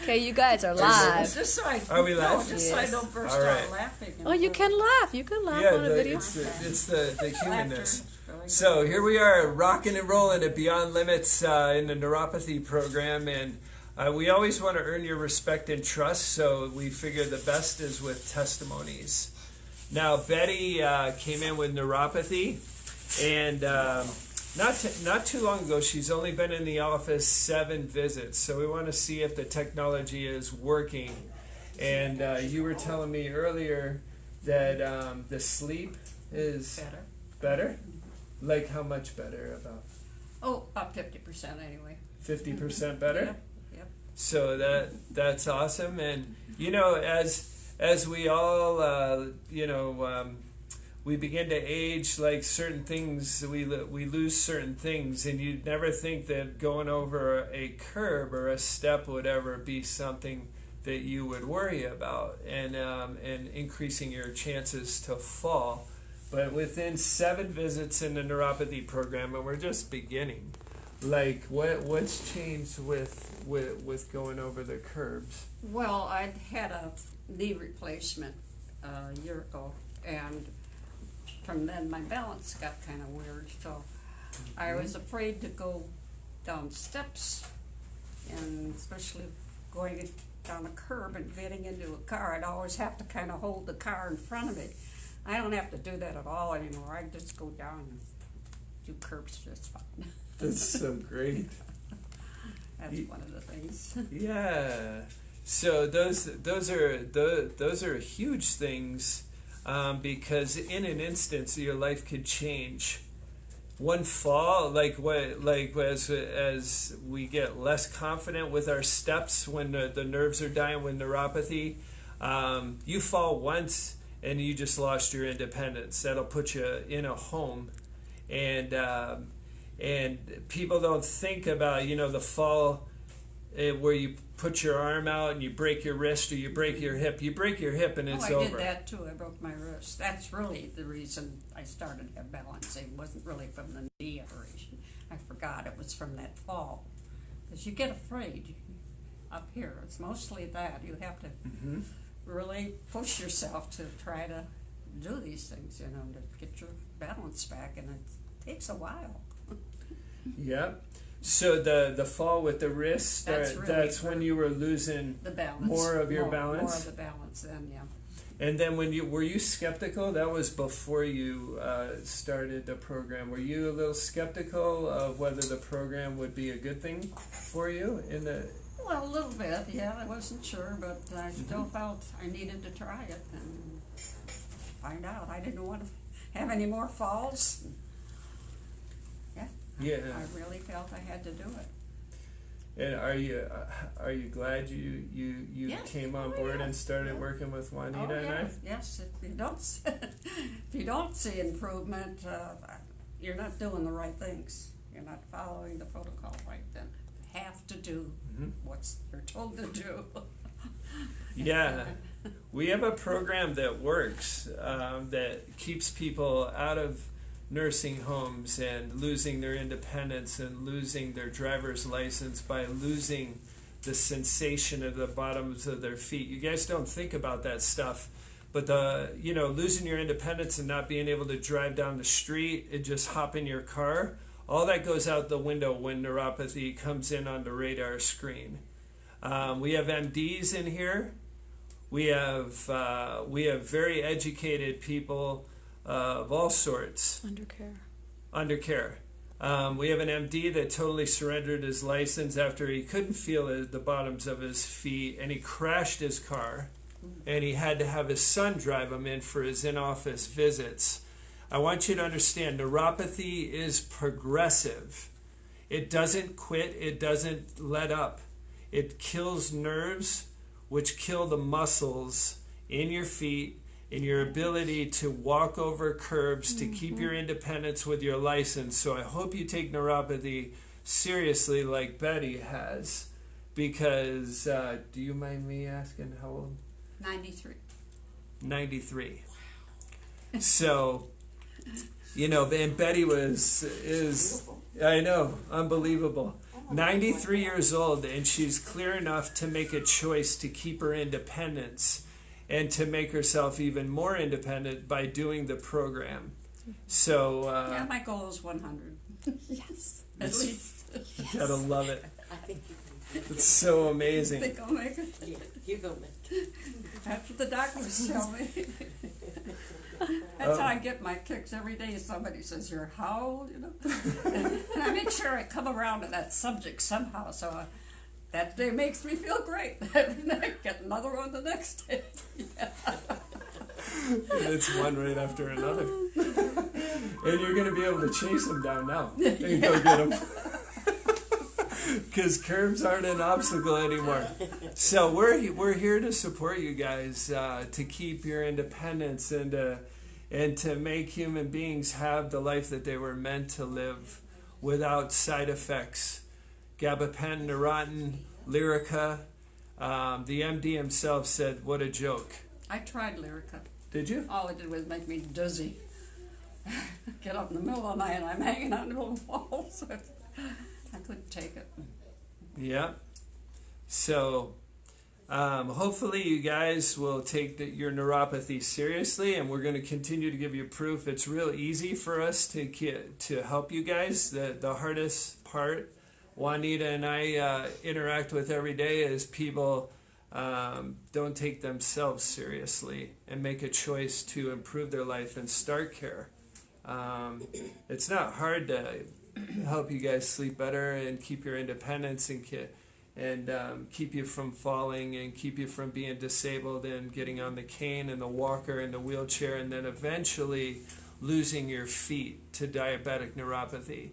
Okay, you guys are live. Just so I, Are we live? No, just so I don't burst out laughing. Oh, you can laugh. You can laugh Yeah, on a video. it's the humanness. Really So here we are, rocking and rolling at Beyond Limits in the neuropathy program, and we always want to earn your respect and trust, so we figure the best is with testimonies. Now, Betty came in with neuropathy, and not too long ago, she's only been in the office 7 visits, so we want to see if the technology is working. And you were telling me earlier that the sleep is better? Like how much better? about 50% anyway. 50% better? Yep. So that's awesome. And you know, as we all we begin to age, like certain things, we lose certain things, and you'd never think that going over a curb or a step would ever be something that you would worry about, and increasing your chances to fall. But within 7 visits in the neuropathy program, and we're just beginning, like what's changed with going over the curbs? Well, I'd had a knee replacement a year ago, and from then my balance got kind of weird, so I was afraid to go down steps, and especially going down a curb and getting into a car. I'd always have to kind of hold the car in front of me. I don't have to do that at all anymore. I just go down and do curbs just fine. That's so great. That's one of the things. Yeah. So those are huge things, because in an instance your life could change. One fall, as we get less confident with our steps when the nerves are dying with neuropathy, you fall once and you just lost your independence. That'll put you in a home, and people don't think about the fall where you put your arm out and you break your wrist or you break your hip. You break your hip and it's over. I did that too. I broke my wrist. That's really the reason I started to have balancing. It wasn't really from the knee operation. I forgot it was from that fall. Because you get afraid up here. It's mostly that. You have to really push yourself to try to do these things, to get your balance back, and it takes a while. Yep. So the fall with the wrist, that's when you were losing the balance, more of your balance? More of the balance then, yeah. And then were you skeptical? That was before you started the program. Were you a little skeptical of whether the program would be a good thing for you? Well, a little bit, yeah. I wasn't sure, but I still felt I needed to try it and find out. I didn't want to have any more falls. Yeah. I really felt I had to do it. And are you glad you came on board and started working with Juanita and I? Yes. If you don't see improvement, you're not doing the right things. You're not following the protocol right then. You have to do what you're told to do. Yeah. We have a program that works, that keeps people out of nursing homes and losing their independence and losing their driver's license by losing the sensation of the bottoms of their feet. You guys don't think about that stuff, but losing your independence and not being able to drive down the street and just hop in your car, all that goes out the window when neuropathy comes in on the radar screen. We have MDs in here. We have very educated people of all sorts. Under care. We have an MD that totally surrendered his license after he couldn't feel the bottoms of his feet, and he crashed his car, and he had to have his son drive him in for his in-office visits. I want you to understand, neuropathy is progressive. It doesn't quit. It doesn't let up. It kills nerves, which kill the muscles in your feet, in your ability to walk over curbs, to keep your independence with your license. So I hope you take neuropathy seriously like Betty has, because, do you mind me asking how old? 93. 93. So, and Betty is, I know, unbelievable. 93 years old, and she's clear enough to make a choice to keep her independence and to make herself even more independent by doing the program. So Yeah, my goal is 100. Yes. At least. you gotta love it. I think you can. It's so I amazing. think I'll make it. Yeah, you're going to. That's what the doctors tell me. That's how I get my kicks every day. Somebody says, "You're how old?" You know, and I make sure I come around to that subject somehow. So that day makes me feel great. And I get another one the next day. And it's one right after another. And you're going to be able to chase them down now and go get them. Because curbs aren't an obstacle anymore. So we're here to support you guys to keep your independence and to make human beings have the life that they were meant to live without side effects. Gabapentin, Neurontin, Lyrica. The MD himself said, "What a joke." I tried Lyrica. Did you? All it did was make me dizzy. Get up in the middle of the night and I'm hanging on to the wall. So I couldn't take it. Yeah. So hopefully you guys will take your neuropathy seriously, and we're going to continue to give you proof. It's real easy for us to help you guys. The hardest part, Juanita and I interact with every day, is people don't take themselves seriously and make a choice to improve their life and start care. It's not hard to help you guys sleep better and keep your independence and keep you from falling and keep you from being disabled and getting on the cane and the walker and the wheelchair, and then eventually losing your feet to diabetic neuropathy.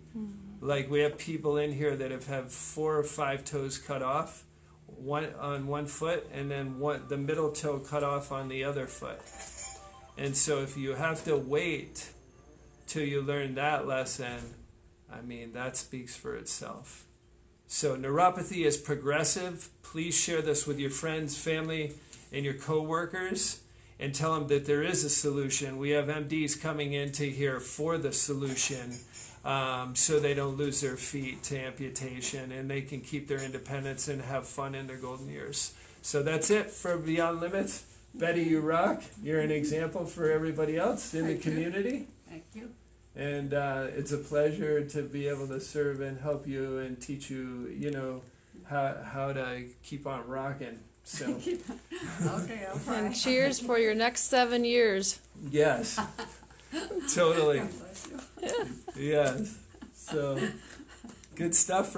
Like, we have people in here that have had 4 or 5 toes cut off, one on one foot, and then the middle toe cut off on the other foot. And so if you have to wait till you learn that lesson, I mean, that speaks for itself. So neuropathy is progressive. Please share this with your friends, family, and your coworkers, and tell them that there is a solution. We have MDs coming into here for the solution, so they don't lose their feet to amputation, and they can keep their independence and have fun in their golden years. So that's it for Beyond Limits. Betty, you rock. You're an example for everybody else in the community. Thank you. And it's a pleasure to be able to serve and help you and teach you, how to keep on rocking. So Okay, I'll try. And cheers for your next 7 years. yes, totally, God bless you. yes. So good stuff.